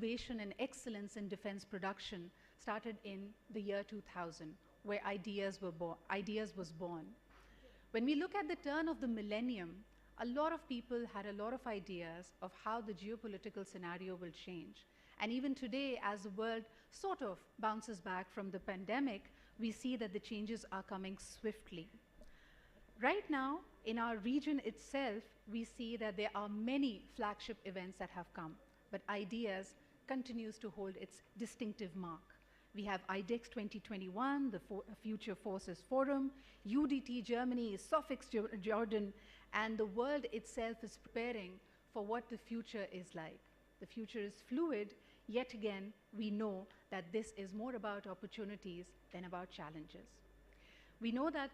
innovation and excellence in defense production started in the year 2000, where ideas was born. When we look at the turn of the millennium, a lot of people had a lot of ideas of how the geopolitical scenario will change. And even today, as the world sort of bounces back from the pandemic, we see that the changes are coming swiftly. Right now, in our region itself, we see that there are many flagship events that have come, but ideas continues to hold its distinctive mark. We have IDEX 2021, the Future Forces Forum, UDT Germany, SOFIX Jordan, and the world itself is preparing for what the future is like. The future is fluid, yet again, we know that this is more about opportunities than about challenges. We know that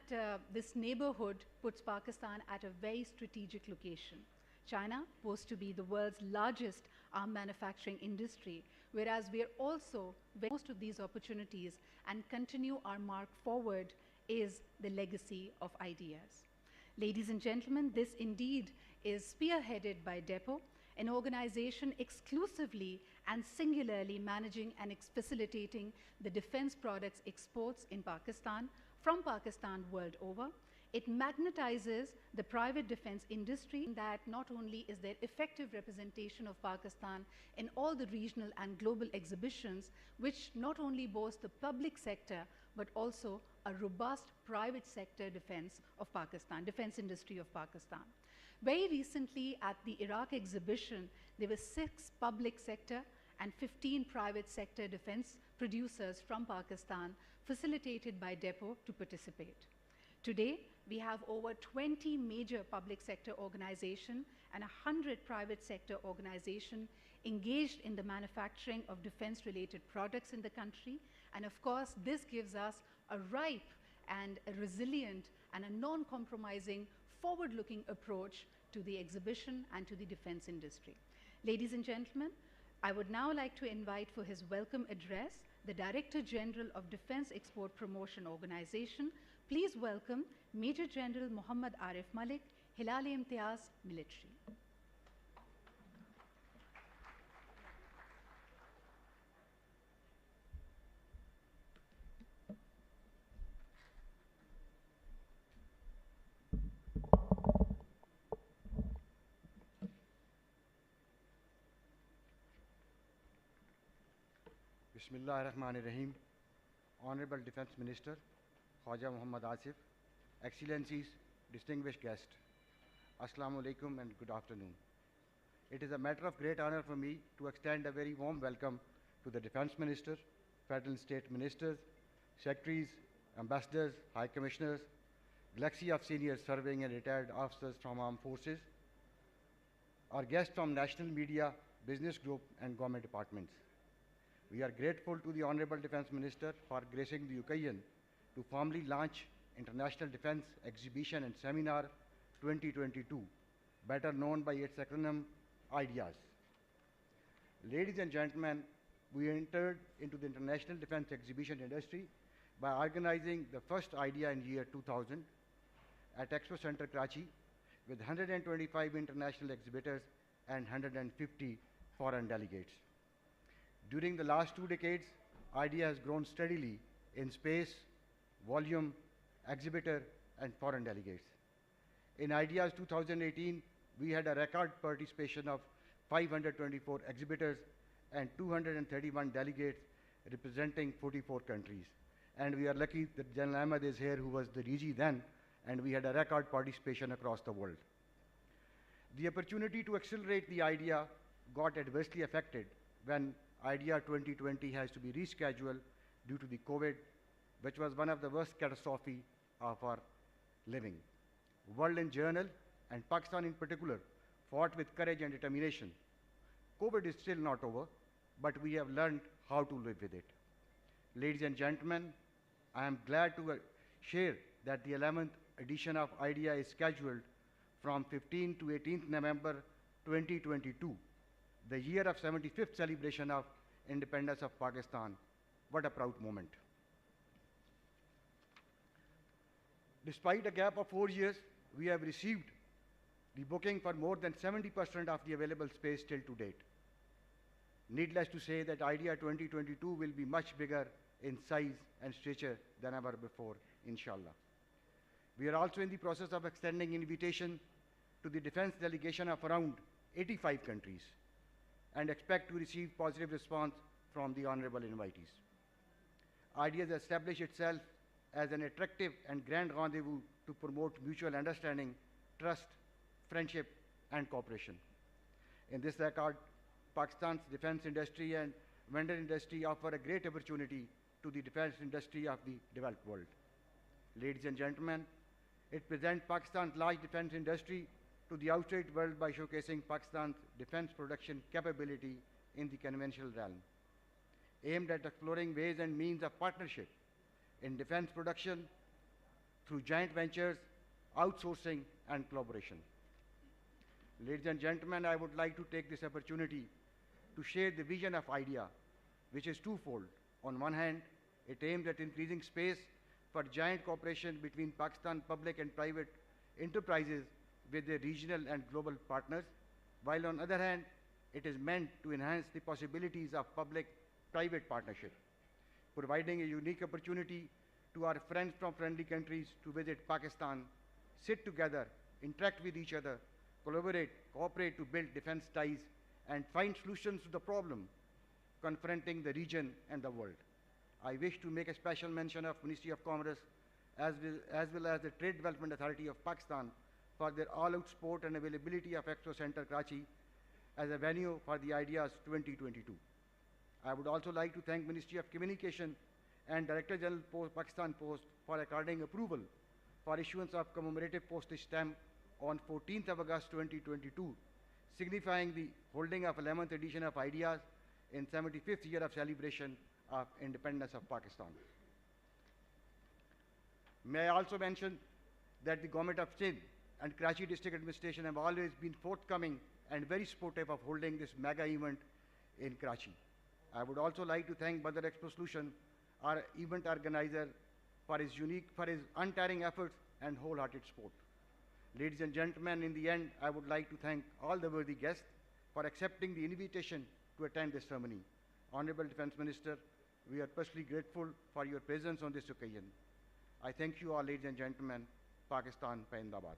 this neighborhood puts Pakistan at a very strategic location. China was to be the world's largest arm manufacturing industry, whereas we are also, most of these opportunities and continue our mark forward is the legacy of ideas. Ladies and gentlemen, this indeed is spearheaded by DEPO, an organization exclusively and singularly managing and facilitating the defense products exports in Pakistan, from Pakistan world over. It magnetizes the private defense industry that not only is there effective representation of Pakistan in all the regional and global exhibitions, which not only boast the public sector, but also a robust private sector defense of Pakistan, defense industry of Pakistan. Very recently at the Iraq exhibition, there were 6 public sector and 15 private sector defense producers from Pakistan facilitated by DEPO to participate. Today, we have over 20 major public sector organizations and 100 private sector organizations engaged in the manufacturing of defense-related products in the country. And of course, this gives us a ripe and a resilient and a non-compromising, forward-looking approach to the exhibition and to the defense industry. Ladies and gentlemen, I would now like to invite for his welcome address the Director General of Defense Export Promotion Organization. Please welcome Major General Muhammad Arif Malik, Hilal-e-Imtiaz, Military. Bismillah ar-Rahman ar-Rahim. Honorable Defense Minister, Khwaja Muhammad Asif, Excellencies, distinguished guests, Assalamu alaikum and good afternoon. It is a matter of great honor for me to extend a very warm welcome to the Defense Minister, Federal and State Ministers, Secretaries, Ambassadors, High Commissioners, galaxy of seniors serving and retired officers from armed forces, our guests from national media, business group and government departments. We are grateful to the Honorable Defense Minister for gracing the occasion to formally launch International Defense Exhibition and Seminar 2022, better known by its acronym IDEAS. Ladies and gentlemen, we entered into the international defense exhibition industry by organizing the first IDEA in year 2000 at Expo Center Karachi with 125 international exhibitors and 150 foreign delegates. During the last 2 decades, IDEA has grown steadily in space, volume, exhibitor, and foreign delegates. In IDEAS 2018, we had a record participation of 524 exhibitors and 231 delegates representing 44 countries. And we are lucky that General Ahmed is here, who was the DG then, and we had a record participation across the world. The opportunity to accelerate the IDEA got adversely affected when IDEA 2020 has to be rescheduled due to the COVID, which was one of the worst catastrophes of our living. World in general, and Pakistan in particular, fought with courage and determination. COVID is still not over, but we have learned how to live with it. Ladies and gentlemen, I am glad to share that the 11th edition of IDEA is scheduled from 15th to 18th November 2022, the year of 75th celebration of independence of Pakistan. What a proud moment. Despite a gap of 4 years, we have received the booking for more than 70% of the available space till to date. Needless to say that IDEA 2022 will be much bigger in size and stature than ever before, inshallah. We are also in the process of extending invitation to the defense delegation of around 85 countries and expect to receive positive response from the honorable invitees. IDEA has established itself as an attractive and grand rendezvous to promote mutual understanding, trust, friendship, and cooperation. In this regard, Pakistan's defense industry and vendor industry offer a great opportunity to the defense industry of the developed world. Ladies and gentlemen, it presents Pakistan's large defense industry to the outside world by showcasing Pakistan's defense production capability in the conventional realm, aimed at exploring ways and means of partnership in defense production through joint ventures, outsourcing, and collaboration. Ladies and gentlemen, I would like to take this opportunity to share the vision of IDEA, which is twofold. On one hand, it aims at increasing space for joint cooperation between Pakistan public and private enterprises with their regional and global partners, while on the other hand, it is meant to enhance the possibilities of public-private partnership, providing a unique opportunity to our friends from friendly countries to visit Pakistan, sit together, interact with each other, collaborate, cooperate to build defense ties, and find solutions to the problem confronting the region and the world. I wish to make a special mention of Ministry of Commerce as well as the Trade Development Authority of Pakistan for their all-out support and availability of Expo Center Karachi as a venue for the IDEA's 2022. I would also like to thank Ministry of Communication and Director General Pakistan Post for according approval for issuance of commemorative postage stamp on 14th of August 2022, signifying the holding of 11th edition of IDEAs in 75th year of celebration of independence of Pakistan. May I also mention that the Government of Sindh and Karachi District Administration have always been forthcoming and very supportive of holding this mega event in Karachi. I would also like to thank Badar Expo Solution, our event organizer, for his untiring efforts and wholehearted support. Ladies and gentlemen, in the end, I would like to thank all the worthy guests for accepting the invitation to attend this ceremony. Honorable Defense Minister, we are personally grateful for your presence on this occasion. I thank you all, ladies and gentlemen. Pakistan, Paindabad.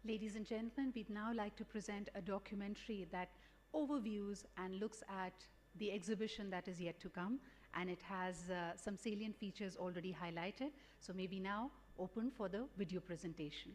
Ladies and gentlemen, we'd now like to present a documentary that overviews and looks at the exhibition that is yet to come, and it has some salient features already highlighted. So may we now open for the video presentation.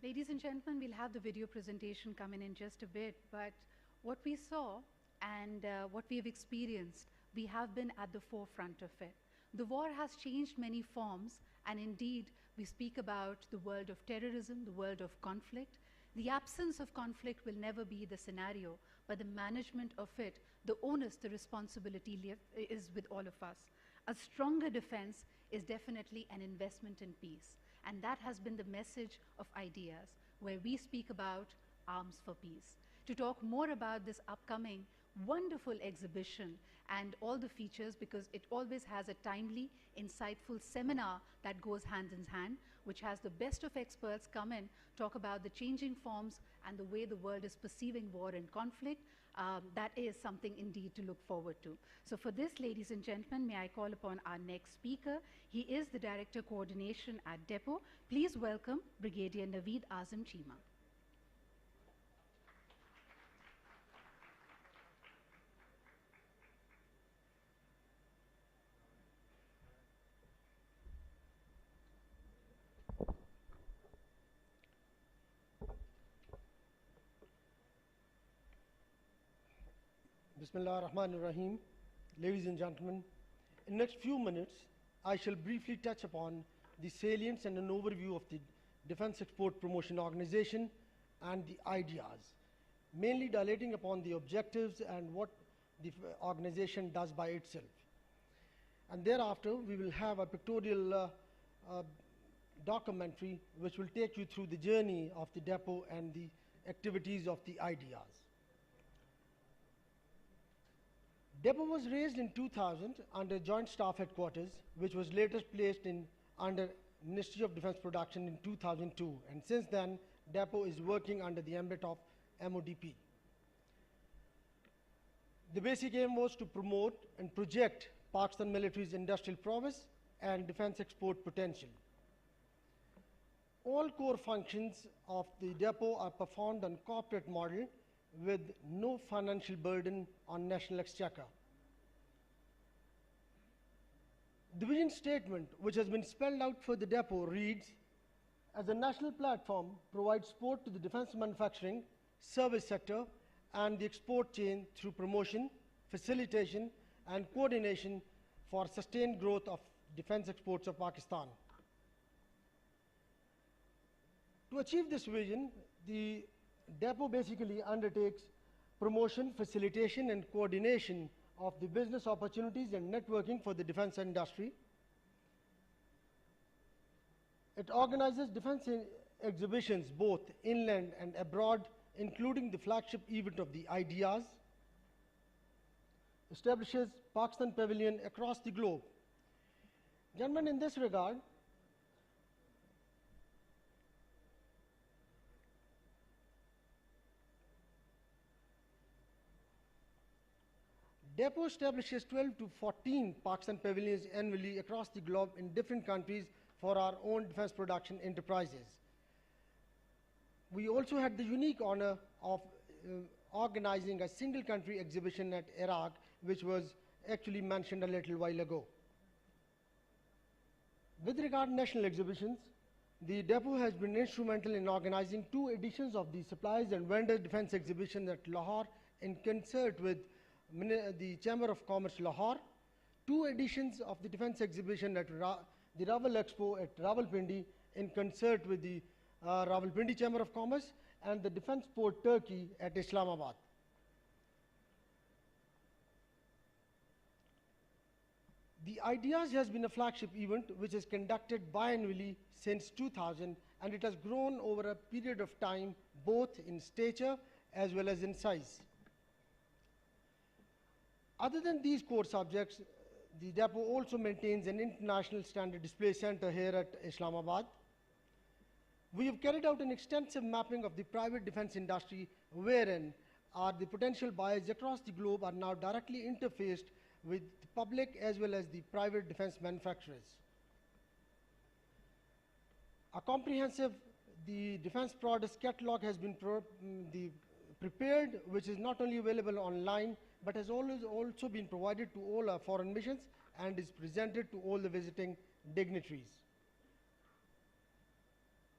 Ladies and gentlemen, we'll have the video presentation come in just a bit, but what we saw and what we have experienced, we have been at the forefront of it. The war has changed many forms, and indeed, we speak about the world of terrorism, the world of conflict. The absence of conflict will never be the scenario, but the management of it, the onus, the responsibility is with all of us. A stronger defense is definitely an investment in peace. And that has been the message of IDEAs, where we speak about arms for peace. To talk more about this upcoming wonderful exhibition and all the features, because it always has a timely, insightful seminar that goes hand in hand, which has the best of experts come in, talk about the changing forms and the way the world is perceiving war and conflict. That is something indeed to look forward to. So for this, ladies and gentlemen, may I call upon our next speaker. He is the Director Coordination at Depot. Please welcome Brigadier Naveed Azam Chima. Bismillah ar-Rahman ar-Rahim. Ladies and gentlemen, in the next few minutes, I shall briefly touch upon the salience and an overview of the Defense Export Promotion Organization and the ideas, mainly dilating upon the objectives and what the organization does by itself. And thereafter, we will have a pictorial documentary which will take you through the journey of the depot and the activities of the ideas. Depot was raised in 2000 under Joint Staff Headquarters, which was later placed under Ministry of Defense Production in 2002, and since then, Depot is working under the ambit of MODP. The basic aim was to promote and project Pakistan military's industrial prowess and defense export potential. All core functions of the depot are performed on corporate model with no financial burden on national exchequer. The vision statement, which has been spelled out for the depot, reads, as a national platform, provides support to the defense manufacturing, service sector, and the export chain through promotion, facilitation, and coordination for sustained growth of defense exports of Pakistan. To achieve this vision, the depot basically undertakes promotion, facilitation, and coordination of the business opportunities and networking for the defense industry. It organizes defense exhibitions both inland and abroad, including the flagship event of the Ideas, establishes Pakistan Pavilion across the globe. Gentlemen, in this regard, Depot establishes 12 to 14 Pakistan pavilions annually across the globe in different countries for our own defense production enterprises. We also had the unique honor of organizing a single country exhibition at Iraq, which was actually mentioned a little while ago. With regard to national exhibitions, the depot has been instrumental in organizing 2 editions of the Suppliers and Vendors Defense Exhibition at Lahore in concert with the Chamber of Commerce Lahore, 2 editions of the defense exhibition at the Rawal Expo at Rawalpindi in concert with the Rawalpindi Chamber of Commerce, and the Defense Port Turkey at Islamabad. The Ideas has been a flagship event which is conducted biannually since 2000, and it has grown over a period of time both in stature as well as in size. Other than these core subjects, the depot also maintains an international standard display center here at Islamabad. We have carried out an extensive mapping of the private defense industry, wherein the potential buyers across the globe are now directly interfaced with the public as well as the private defense manufacturers. A comprehensive defense products catalog has been prepared, which is not only available online, but has also been provided to all our foreign missions and is presented to all the visiting dignitaries.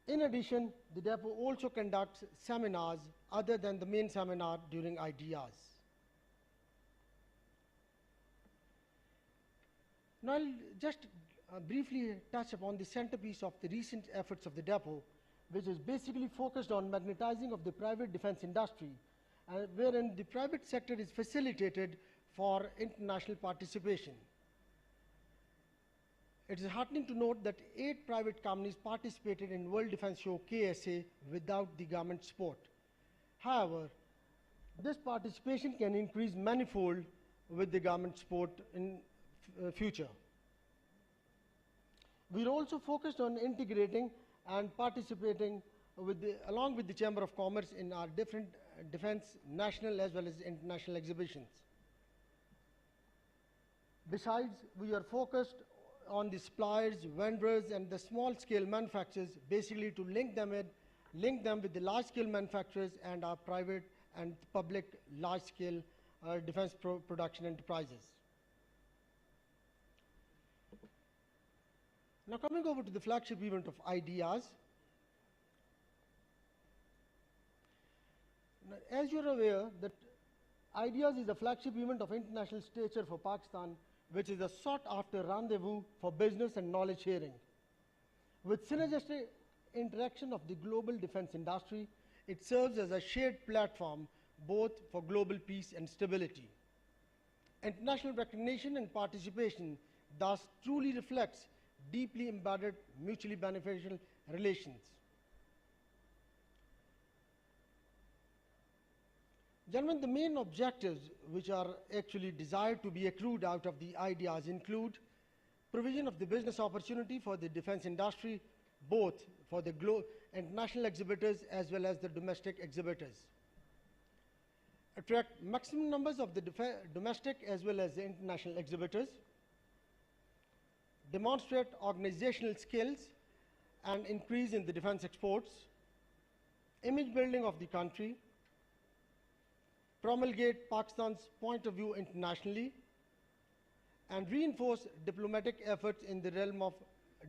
In addition, the depot also conducts seminars other than the main seminar during Ideas. Now I'll just briefly touch upon the centerpiece of the recent efforts of the depot, which is basically focused on magnetizing of the private defense industry, wherein the private sector is facilitated for international participation. It is heartening to note that 8 private companies participated in World Defense Show KSA without the government support. However, this participation can increase manifold with the government support in future. We are also focused on integrating and participating along with the Chamber of Commerce in our different defense national as well as international exhibitions. Besides, we are focused on the suppliers, vendors, and the small-scale manufacturers, basically to link them with the large-scale manufacturers and our private and public large-scale defense production enterprises. Now coming over to the flagship event of Ideas. Now, as you're aware that Ideas is a flagship event of international stature for Pakistan, which is a sought-after rendezvous for business and knowledge sharing. With synergistic interaction of the global defense industry, it serves as a shared platform both for global peace and stability. International recognition and participation thus truly reflects deeply embedded, mutually beneficial relations. Gentlemen, the main objectives which are actually desired to be accrued out of the ideas include provision of the business opportunity for the defense industry, both for the international exhibitors as well as the domestic exhibitors. Attract maximum numbers of the domestic as well as the international exhibitors. Demonstrate organizational skills and increase in the defense exports. Image building of the country. Promulgate Pakistan's point of view internationally, and reinforce diplomatic efforts in the realm of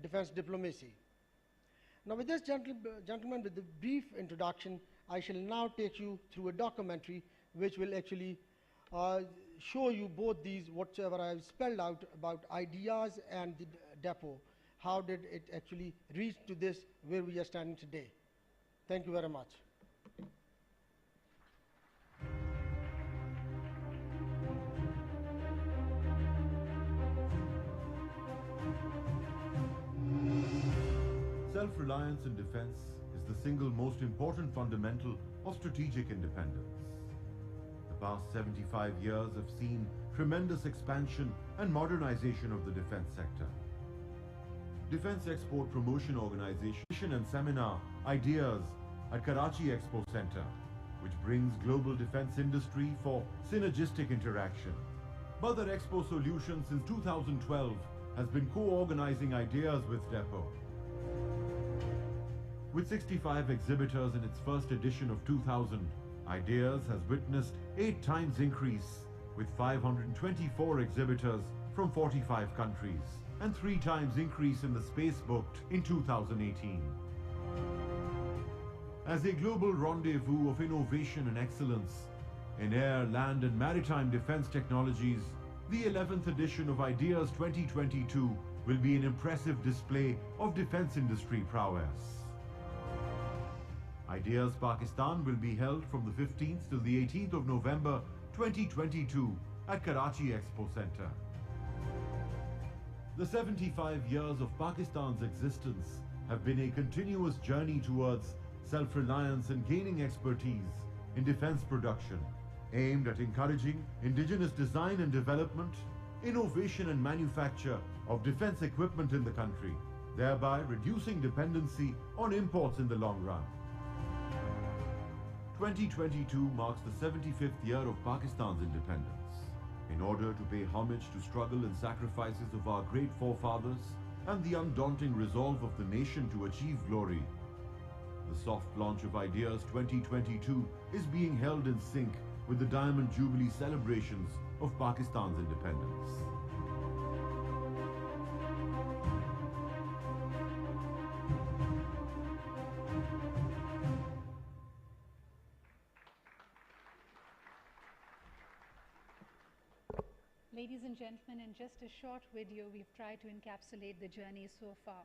defense diplomacy. Now, with this, gentlemen, with the brief introduction, I shall now take you through a documentary which will actually show you both these, whatever I have spelled out about ideas and the depot. How did it actually reach to this, where we are standing today? Thank you very much. Self-reliance in defense is the single most important fundamental of strategic independence. The past 75 years have seen tremendous expansion and modernization of the defense sector. Defense Export Promotion Organization and seminar Ideas at Karachi Expo Center, which brings global defense industry for synergistic interaction. Badar Expo Solutions since 2012 has been co-organizing Ideas with Depot. With 65 exhibitors in its first edition of 2000, Ideas has witnessed 8 times increase, with 524 exhibitors from 45 countries, and 3 times increase in the space booked in 2018. As a global rendezvous of innovation and excellence in air, land and maritime defense technologies, the 11th edition of Ideas 2022 will be an impressive display of defense industry prowess. Ideas Pakistan will be held from the 15th till the 18th of November 2022 at Karachi Expo Center. The 75 years of Pakistan's existence have been a continuous journey towards self-reliance and gaining expertise in defense production, aimed at encouraging indigenous design and development, innovation and manufacture of defense equipment in the country, thereby reducing dependency on imports in the long run. 2022 marks the 75th year of Pakistan's independence. In order to pay homage to struggle and sacrifices of our great forefathers and the undaunting resolve of the nation to achieve glory, the soft launch of Ideas 2022 is being held in sync with the Diamond Jubilee celebrations of Pakistan's independence. Ladies and gentlemen, in just a short video, we've tried to encapsulate the journey so far.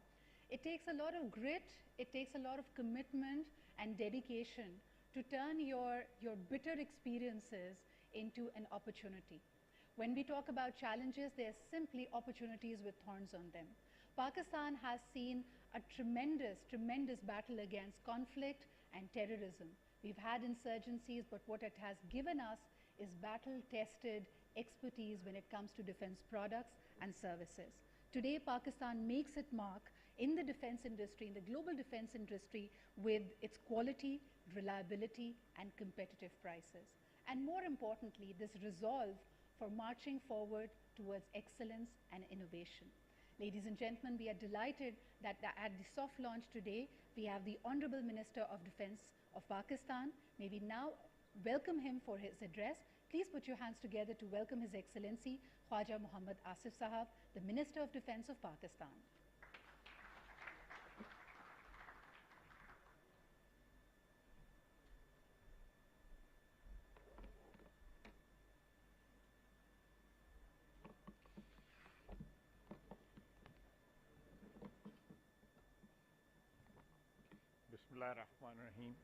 It takes a lot of grit, it takes a lot of commitment and dedication to turn your bitter experiences into an opportunity. When we talk about challenges, they're simply opportunities with thorns on them. Pakistan has seen a tremendous battle against conflict and terrorism. We've had insurgencies, but what it has given us is battle-tested expertise when it comes to defense products and services. Today, Pakistan makes its mark in the defense industry, in the global defense industry, with its quality, reliability, and competitive prices. And more importantly, this resolve for marching forward towards excellence and innovation. Ladies and gentlemen, we are delighted that at the soft launch today, we have the Honorable Minister of Defense of Pakistan. May we now welcome him for his address. Please put your hands together to welcome His Excellency Khwaja Muhammad Asif Sahab, the Minister of Defense of Pakistan. Bismillah ar-Rahman ar-Rahim.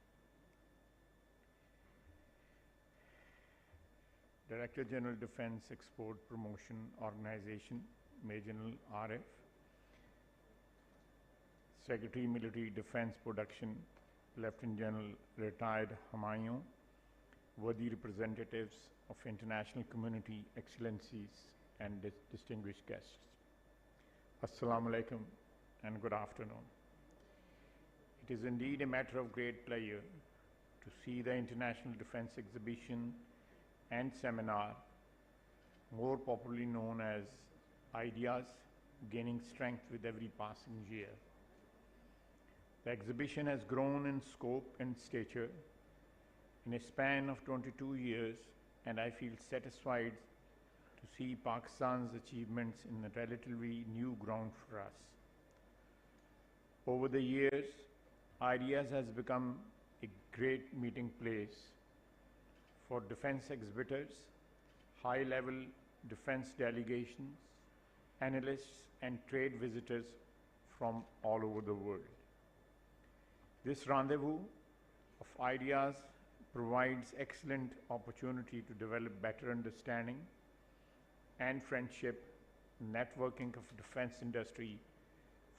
Director General Defense Export Promotion Organization, Major General Arif, Secretary Military Defense Production, Lieutenant General Retired Humayun, worthy representatives of international community, excellencies, and distinguished guests. Assalamu alaikum and good afternoon. It is indeed a matter of great pleasure to see the International Defense Exhibition and Seminar, more popularly known as Ideas, gaining strength with every passing year. The exhibition has grown in scope and stature in a span of 22 years, and I feel satisfied to see Pakistan's achievements in a relatively new ground for us. Over the years, Ideas has become a great meeting place for defense exhibitors, high-level defense delegations, analysts, and trade visitors from all over the world. This rendezvous of ideas provides excellent opportunity to develop better understanding and friendship, networking of defense industry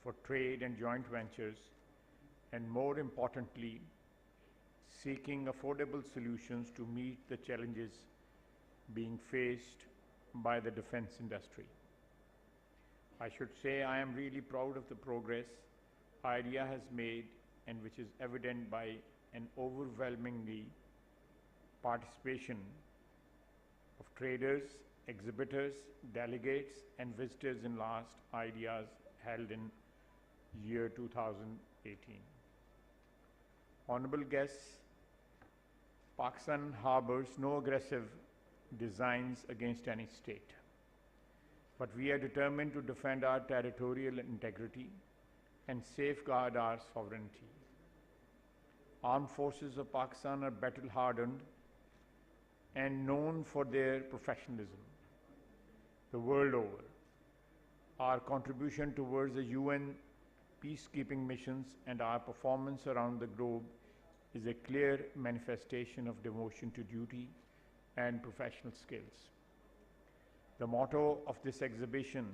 for trade and joint ventures, and more importantly, seeking affordable solutions to meet the challenges being faced by the defense industry. I should say I am really proud of the progress IDEA has made, and which is evident by an overwhelmingly participation of traders, exhibitors, delegates, and visitors in last IDEAs held in year 2018. Honorable guests, Pakistan harbors no aggressive designs against any state, but we are determined to defend our territorial integrity and safeguard our sovereignty. Armed forces of Pakistan are battle-hardened and known for their professionalism the world over. Our contribution towards the UN peacekeeping missions and our performance around the globe is a clear manifestation of devotion to duty and professional skills. The motto of this exhibition,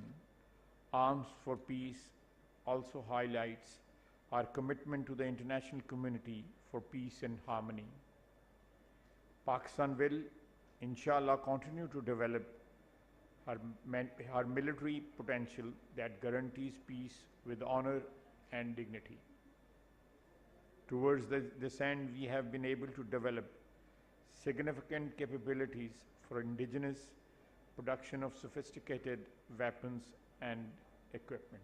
Arms for Peace, also highlights our commitment to the international community for peace and harmony. Pakistan will, inshallah, continue to develop our military potential that guarantees peace with honor and dignity. Towards this end, we have been able to develop significant capabilities for indigenous production of sophisticated weapons and equipment.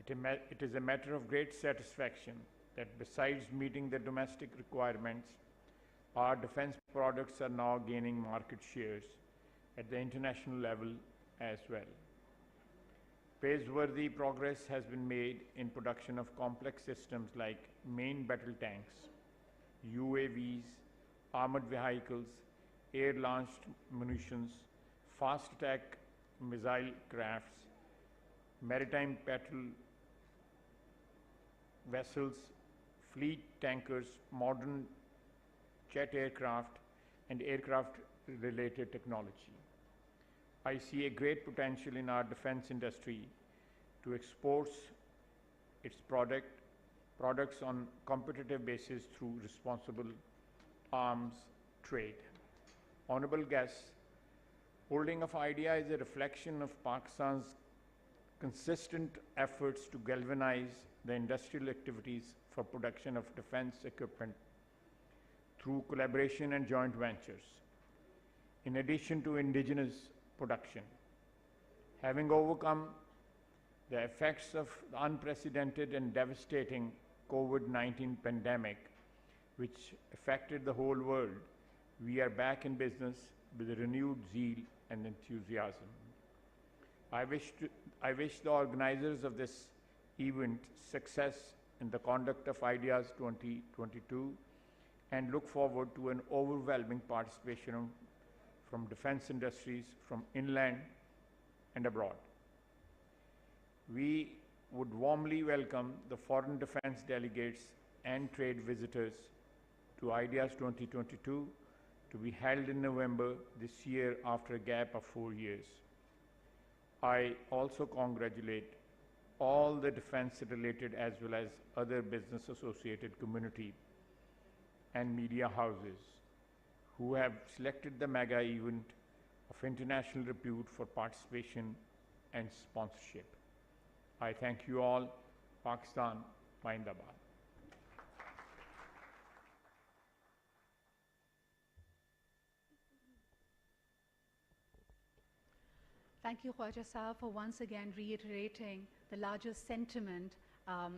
It is a matter of great satisfaction that besides meeting the domestic requirements, our defense products are now gaining market shares at the international level as well. Praiseworthy progress has been made in production of complex systems like main battle tanks, UAVs, armored vehicles, air-launched munitions, fast attack missile crafts, maritime patrol vessels, fleet tankers, modern jet aircraft, and aircraft-related technology. I see a great potential in our defense industry to export its products on competitive basis through responsible arms trade. Honorable guests, holding of IDEA is a reflection of Pakistan's consistent efforts to galvanize the industrial activities for production of defense equipment through collaboration and joint ventures, in addition to indigenous production. Having overcome the effects of the unprecedented and devastating COVID-19 pandemic, which affected the whole world, we are back in business with a renewed zeal and enthusiasm. I wish the organizers of this event success in the conduct of IDEAS 2022 and look forward to an overwhelming participation from defense industries from inland and abroad. We would warmly welcome the foreign defense delegates and trade visitors to IDEAS 2022 to be held in November this year after a gap of 4 years. I also congratulate all the defense-related as well as other business-associated community and media houses who have selected the mega event of international repute for participation and sponsorship. I thank you all. Pakistan, Mindabad. Thank you, Khwaja Sahab, for once again reiterating the largest sentiment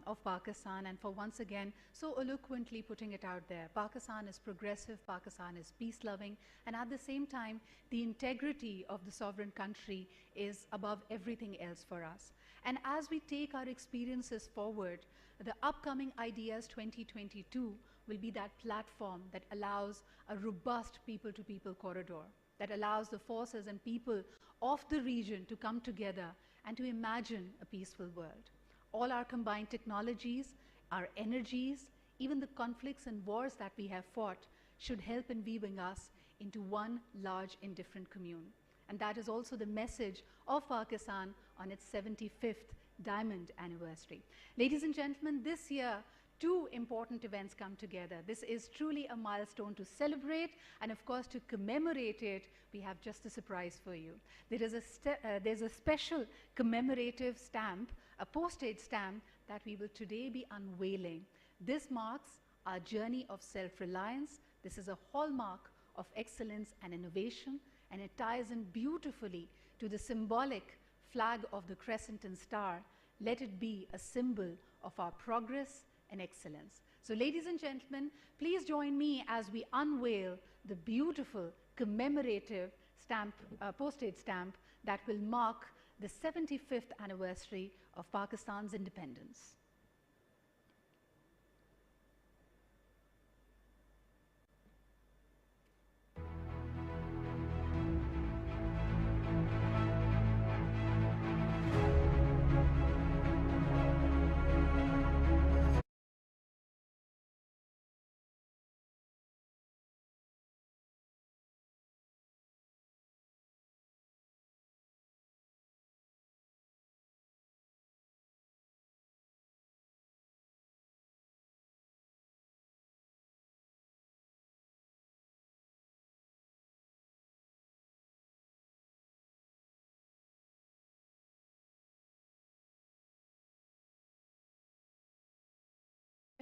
of Pakistan and for once again so eloquently putting it out there. Pakistan is progressive, Pakistan is peace-loving, and at the same time, the integrity of the sovereign country is above everything else for us. And as we take our experiences forward, the upcoming Ideas 2022 will be that platform that allows a robust people-to-people corridor, that allows the forces and people of the region to come together and to imagine a peaceful world. All our combined technologies, our energies, even the conflicts and wars that we have fought should help in weaving us into one large indifferent commune. And that is also the message of Pakistan on its 75th Diamond Anniversary. Ladies and gentlemen, this year, two important events come together. This is truly a milestone to celebrate, and of course to commemorate it, we have just a surprise for you. There's a special commemorative stamp, a postage stamp that we will today be unveiling. This marks our journey of self-reliance. This is a hallmark of excellence and innovation, and it ties in beautifully to the symbolic flag of the crescent and star. Let it be a symbol of our progress and excellence. So ladies and gentlemen, please join me as we unveil the beautiful commemorative stamp, postage stamp that will mark the 75th anniversary of Pakistan's independence.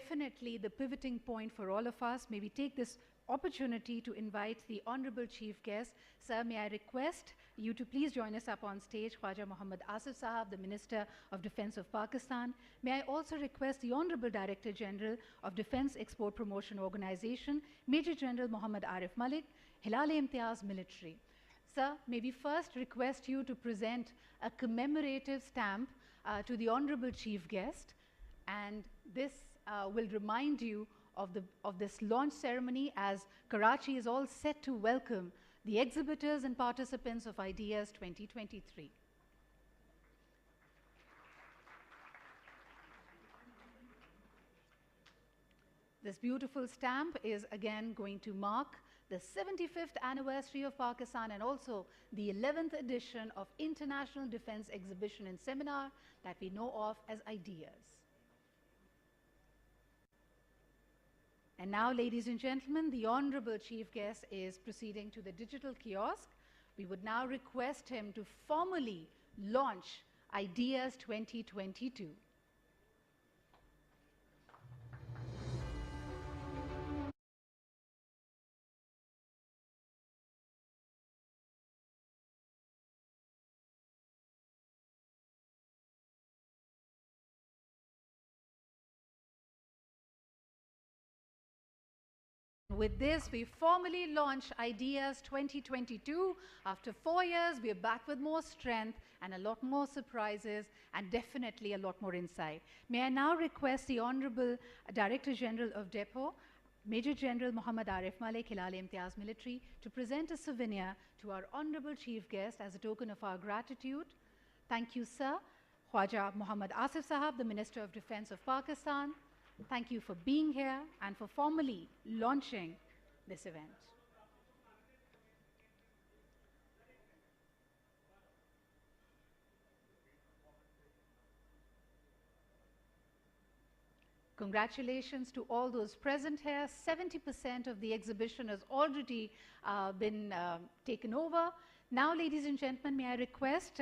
Definitely the pivoting point for all of us. May we take this opportunity to invite the Honorable Chief Guest. Sir, may I request you to please join us up on stage, Khwaja Muhammad Asif Sahab, the Minister of Defense of Pakistan. May I also request the Honorable Director General of Defense Export Promotion Organization, Major General Muhammad Arif Malik, Hilal-e-Imtiaz Military. Sir, may we first request you to present a commemorative stamp to the Honorable Chief Guest, and this will remind you of this launch ceremony as Karachi is all set to welcome the exhibitors and participants of Ideas 2023. This beautiful stamp is again going to mark the 75th anniversary of Pakistan and also the 11th edition of International Defense Exhibition and Seminar that we know of as Ideas. And now, ladies and gentlemen, the Honorable Chief Guest is proceeding to the digital kiosk. We would now request him to formally launch Ideas 2022. With this, we formally launch Ideas 2022. After 4 years, we are back with more strength and a lot more surprises and definitely a lot more insight. May I now request the Honorable Director General of Depot, Major General Muhammad Arif Malik, Hilal-e-Imtiaz Military, to present a souvenir to our Honorable Chief Guest as a token of our gratitude. Thank you, sir. Khwaja Muhammad Asif Sahab, the Minister of Defense of Pakistan. Thank you for being here and for formally launching this event. Congratulations to all those present here. 70% of the exhibition has already been taken over. Now, ladies and gentlemen, may I request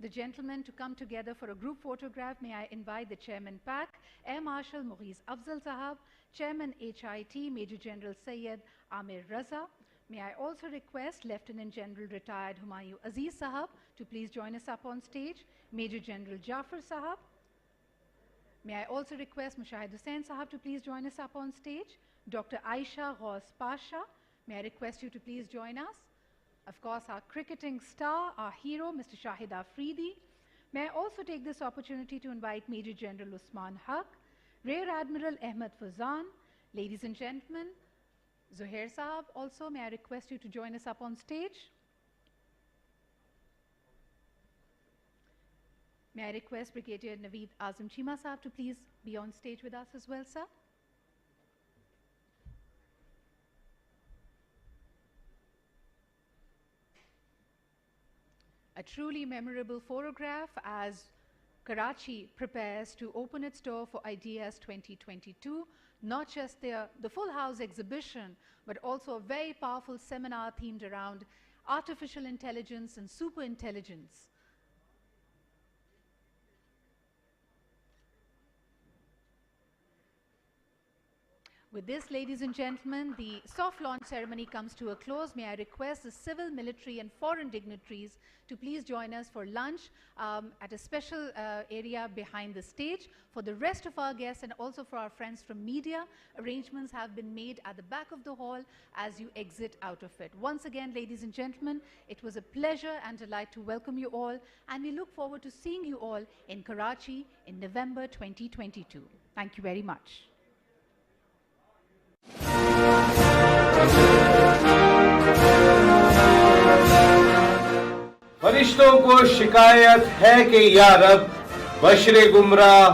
the gentlemen to come together for a group photograph. May I invite the Chairman PAC, Air Marshal Maurice Afzal Sahab, Chairman HIT, Major General Syed Amir Raza. May I also request Lieutenant General Retired Humayun Aziz Sahab to please join us up on stage, Major General Jafar Sahab. May I also request Mushahid Hussain Sahab to please join us up on stage, Dr. Aisha Ghaus Pasha. May I request you to please join us. Of course, our cricketing star, our hero, Mr. Shahid Afridi. May I also take this opportunity to invite Major General Usman Haq, Rear Admiral Ahmed Fazan. Ladies and gentlemen, Zuhair Saab, also may I request you to join us up on stage. May I request Brigadier Naveed Azam Chima Saab to please be on stage with us as well, sir. A truly memorable photograph as Karachi prepares to open its door for Ideas 2022, not just the full house exhibition, but also a very powerful seminar themed around artificial intelligence and super intelligence. With this, ladies and gentlemen, the soft launch ceremony comes to a close. May I request the civil, military and foreign dignitaries to please join us for lunch at a special area behind the stage. For the rest of our guests and also for our friends from media, arrangements have been made at the back of the hall as you exit out of it. Once again, ladies and gentlemen, it was a pleasure and delight to welcome you all, and we look forward to seeing you all in Karachi in November 2022. Thank you very much. फरिश्तों को शिकायत है कि या रब बशरे गुमराह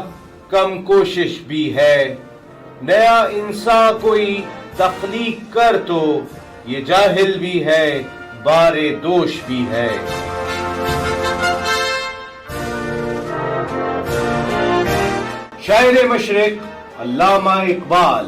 कम कोशिश भी है, नया इंसान कोई तख्लीक कर तो ये जाहिल भी है, बारे दोष भी है। शायर मशरिक अल्लामा इकबाल।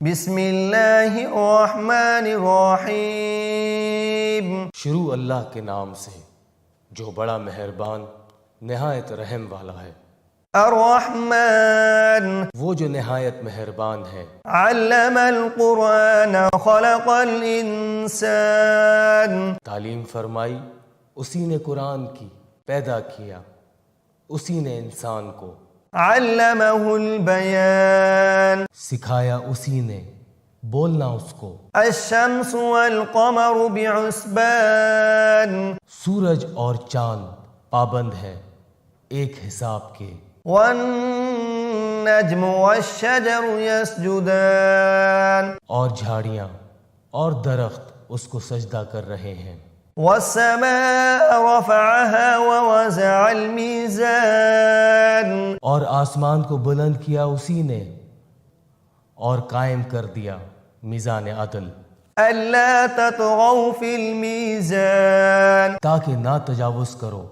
बिस्मिल्लाहिर्रहमानिर्रहीम। शुरू अल्लाह के नाम से जो बड़ा मेहरबान निहायत रहम वाला है। अर्रहमान, वो जो निहायत मेहरबान है। अल्लमल कुरान खलक़ल इंसान, तालीम फरमाई उसी ने कुरान की, पैदा किया उसी ने इंसान को। अल्लमहुल बयान, सिखाया उसी ने, बोलना उसको। अश्शम्सु वल क़मरु बिहुस्बान, सूरज और चांद पाबंद है एक हिसाब के। वन्नज्मु वश्शजरु यसजुदान, और झाड़ियां और दरख्त उसको सजदा कर रहे हैं। वस्समाअ रफ़अहा ववज़अल मीज़ान, और आसमान को बुलंद किया उसी ने और कायम कर दिया मीज़ान अदल। अल्ला ततग़ौ फ़िल मीज़ान, ताकि ना तजावुज़ करो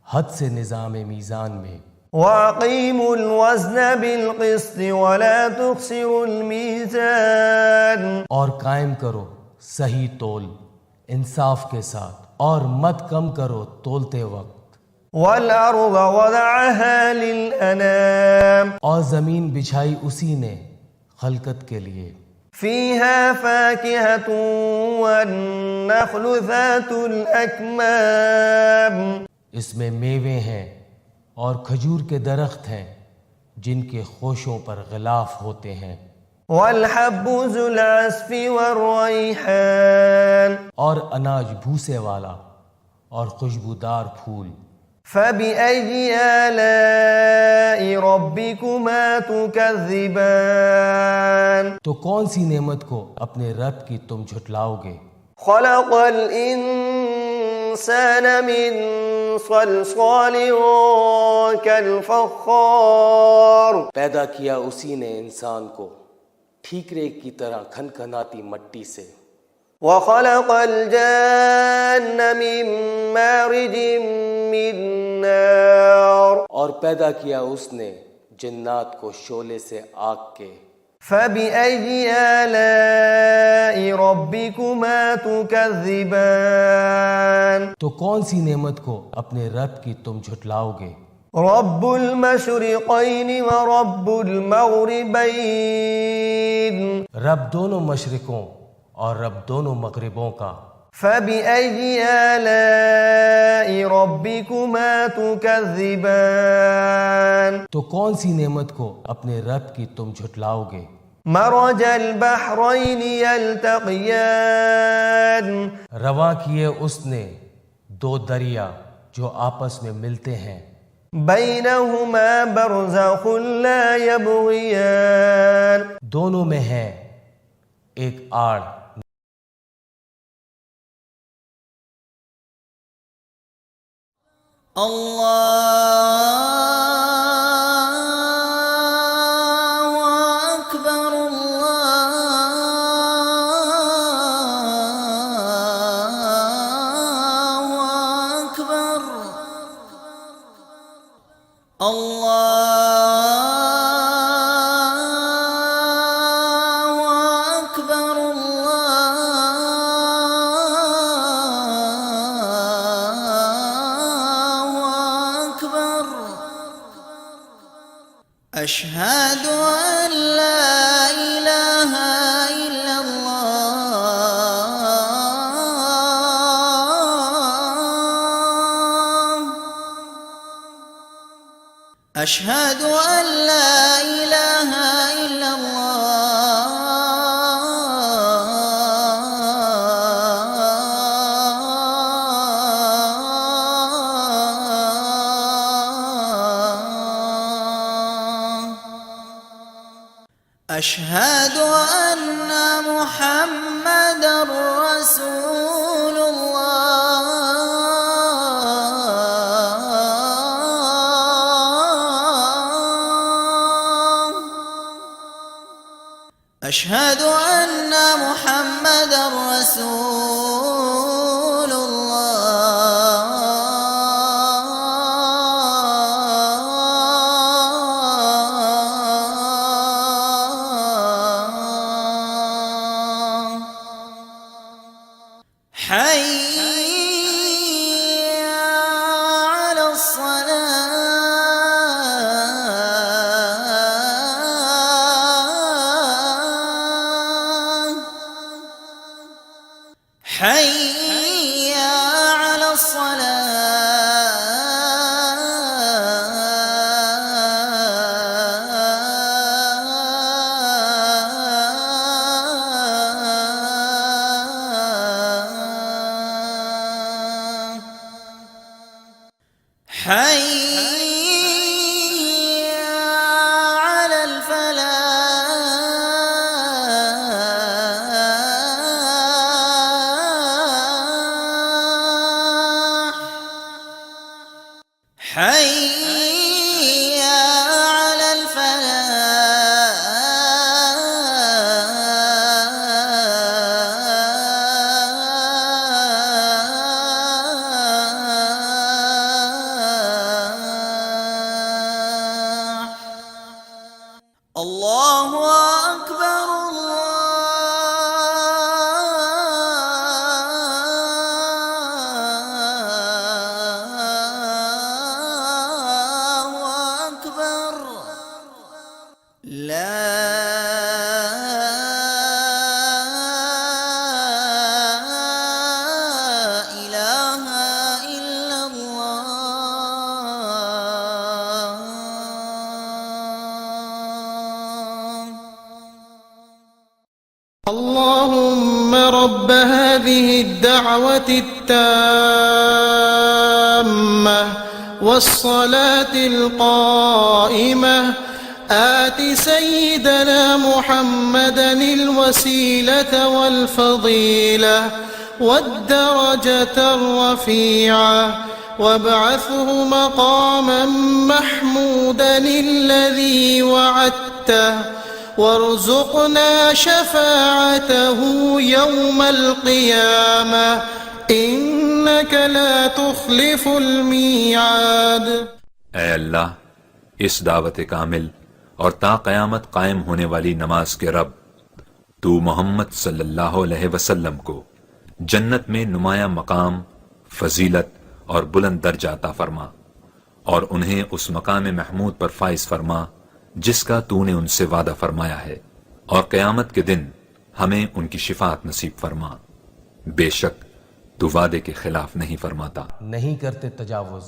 हद से निज़ाम मीज़ान में। वअक़ीमुल वज़्न बिल क़िस्त वला तुख़सिरुल मीज़ान, और कायम करो सही तोल इंसाफ के साथ और मत कम करो तोलते वक्त। वल अर्ज़ वज़अहा लिल अनाम, और ज़मीन बिछाई उसी ने खलकत के लिए। फ़ीहा फ़ाकिहतुन वन्नख़्लु ज़ातुल अकमाम, इसमें मेवे हैं और खजूर के दरख्त हैं जिनके खोशों पर ग़िलाफ़ होते हैं। वल्हब्बु ज़ुल अस्फ़ि वर्रैहान, और अनाज भूसे वाला और खुशबूदार फूल। फ़बिअय्यि आलाइ रब्बिकुमा तुकज़्ज़िबान, तो कौन सी नेमत को अपने रब की तुम झुटलाओगे। ख़लक़ल इंसान मिन सलसालिन कल फ़ख़्ख़ार, पैदा किया उसी ने इंसान को ठीकरे की तरह खनखनाती मट्टी से। وخلق الجان من مارج من نار और पैदा किया उसने जिन्नात को शोले से आग के فبأي آلاء ربكما تكذبان तो कौन सी नेमत को अपने रब की तुम झुटलाओगे رب المشرقين ورب المغربين रब दोनों मशरिकों और रब दोनों मगरिबों का فبأي آلاء ربكما تكذبان तो कौन सी नेमत को अपने रब की तुम झुटलाओगे مرج البحرين يلتقيان रवा किए उसने दो दरिया जो आपस में मिलते हैं بينهما برزخ لا يبغيان दोनों में है एक आड़ Allahu Akbar, Allahu Akbar, Allahu Akbar, أشهد أن لا إله إلا الله أشهد أن لا إله إلا أشهد أن محمدًا رسول الله أشهد أن محمدًا رسول حي على الصلاة حي على الصلاة حي على الفلاح حي على الفلاح الله أكبر الله أكبر لا إله إلا الله اللهم رب هذه الدعوة التامة والصلاة القائمة آت سيدنا محمدا الوسيلة والفضيلة والدرجة الرفيعة وابعثه مقاما محمودا الذي وعدته وارزقنا شفاعته يوم القيامة إنك لا تخلف الميعاد. اے اللہ، اس دعوت کامل اور تا قیامت قائم ہونے والی نماز کے رب، تو محمد صلی اللہ علیہ وسلم کو جنت میں نمایاں مقام، فضیلت اور بلند درجہ عطا فرما، اور انہیں اس مقام محمود پر فائز فرما جس کا تو نے ان سے وعدہ فرمایا ہے، اور قیامت کے دن ہمیں ان کی شفاعت نصیب فرما. بے شک تو وعدے کے خلاف نہیں فرماتا، نہیں کرتے تجاوز.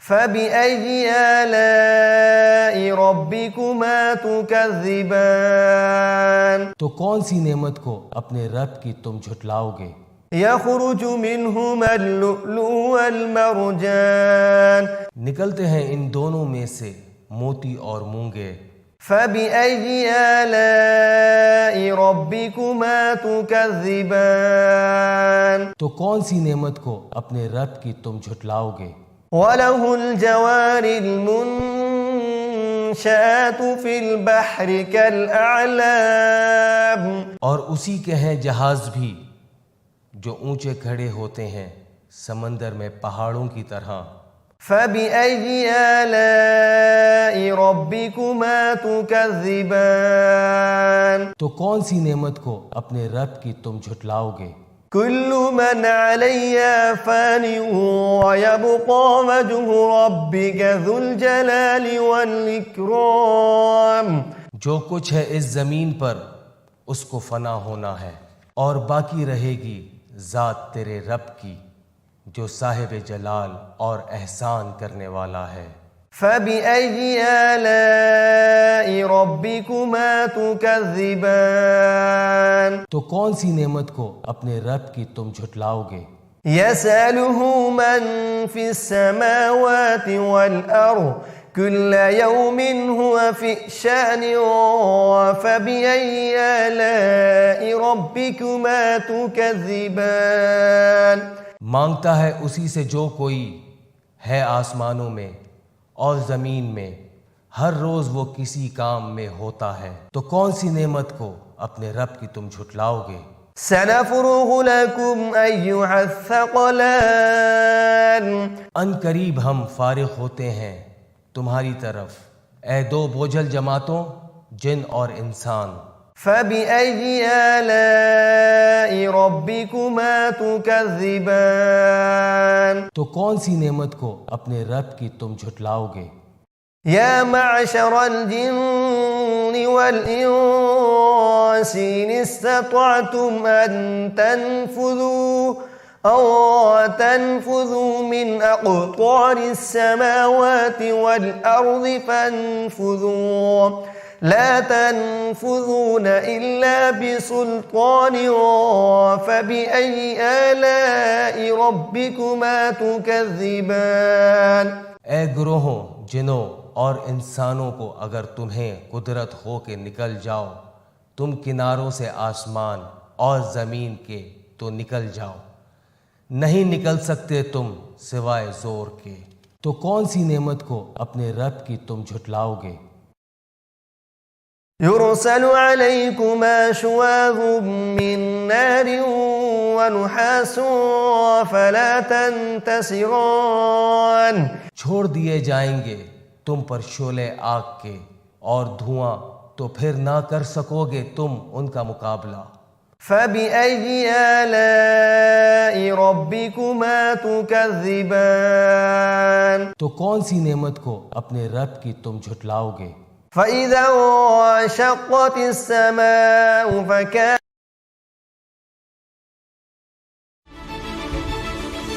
فَبِأَيِّ آلَاءِ رَبِّكُمَا تُكَذِّبَانِ تو کون سی نعمت کو اپنے رب کی تم جھٹلاؤ گے؟ يَخْرُجُ مِنْهُمَا اللُّؤْلُؤُ وَالْمَرْجَانُ نکلتے ہیں ان دونوں میں سے موتی اور مونگے. فَبِأَيِّ آلَاءِ رَبِّكُمَا تُكَذِّبَانِ تو کون سی نعمت کو اپنے رب کی تم جھٹلاؤ گے؟ وَلَهُ الْجَوَارِ الْمُنشَآتُ فِي الْبَحْرِ كَالْأَعْلَامِ اور اسی کے ہیں جہاز بھی جو اونچے کھڑے ہوتے ہیں سمندر میں پہاڑوں کی طرح. فَبِأَيِّ آلَاءِ رَبِّكُمَا تُكَذِّبَانِ تو کون سی نعمت کو اپنے رب کی تم جھٹلاؤ گے؟ كُلُّ مَنْ عَلَيْهَا فَانٍ وَيَبْقَى وَجْهُ رَبِّكَ ذُو الْجَلَالِ وَالْإِكْرَامِ جو کچھ ہے اس زمین پر اس کو فنا ہونا ہے، اور باقی رہے گی ذات تیرے رب کی جو صاحب جلال اور احسان کرنے والا ہے. فَبِأَيِّ آلَاءِ رَبِّكُمَا تُكَذِّبَانِ تو کون سی نعمت کو اپنے رب کی تم جھٹلاؤ گے؟ يَسْأَلُهُ مَنْ فِي السَّمَاوَاتِ وَالْأَرْضِ كُلَّ يَوْمٍ هُوَ فِي شَأْنٍ فَبِأَيِّ آلَاءِ رَبِّكُمَا تُكَذِّبَانِ مانگتا ہے اسی سے جو کوئی ہے آسمانوں میں اور زمین میں، ہر روز وہ کسی کام میں ہوتا ہے. تو کون سی نعمت کو اپنے رب کی تم جھٹلاؤ گے؟ سَنَفْرُغُ لَكُمْ أَيُّهَ الثَّقَلَانِ ان قریب ہم فارغ ہوتے ہیں تمہاری طرف اے دو بوجھل جماعتوں، جن اور انسان. فَبِأَيِّ آلَاءِ رَبِّكُمَا تُكَذِّبَانِ تو کون سی نعمت کو اپنے رب کی تم جھٹلاؤ گے؟ يَا مَعْشَرَ الْجِنِّ وَالْإِنسِ إِنِ اسْتَطَعْتُمْ أَن تَنفُذُوا مِنْ أَقْطَارِ السَّمَاوَاتِ وَالْأَرْضِ فَانفُذُوا لا تنفذون إلا بسلطان فبأي آلاء ربكما تكذبان. اے گروہوں، جنوں اور انسانوں کو، اگر تمہیں قدرت ہو کہ نکل جاؤ تم کناروں سے آسمان اور زمین کے تو نکل جاؤ، نہیں نکل سکتے تم سوائے زور کے. تو کون سی نعمت کو اپنے رب کی تم جھٹلاؤ گے؟ يرسل عليكما شواظ من نار ونحاس فلا تنتصران. چھوڑ دیے جائیں گے تم پر شعلے آگ کے اور دھواں، تو پھر نہ کر سکو گے تم ان کا مقابلہ. فَبِأَيِّ آلَاءِ رَبِّكُمَا تُكَذِّبَانِ تو کون سی نعمت کو اپنے رب کی تم جھٹلاؤ گے؟ فَإِذَا انشَقَّتِ السَّمَاءُ فَكَانَتْ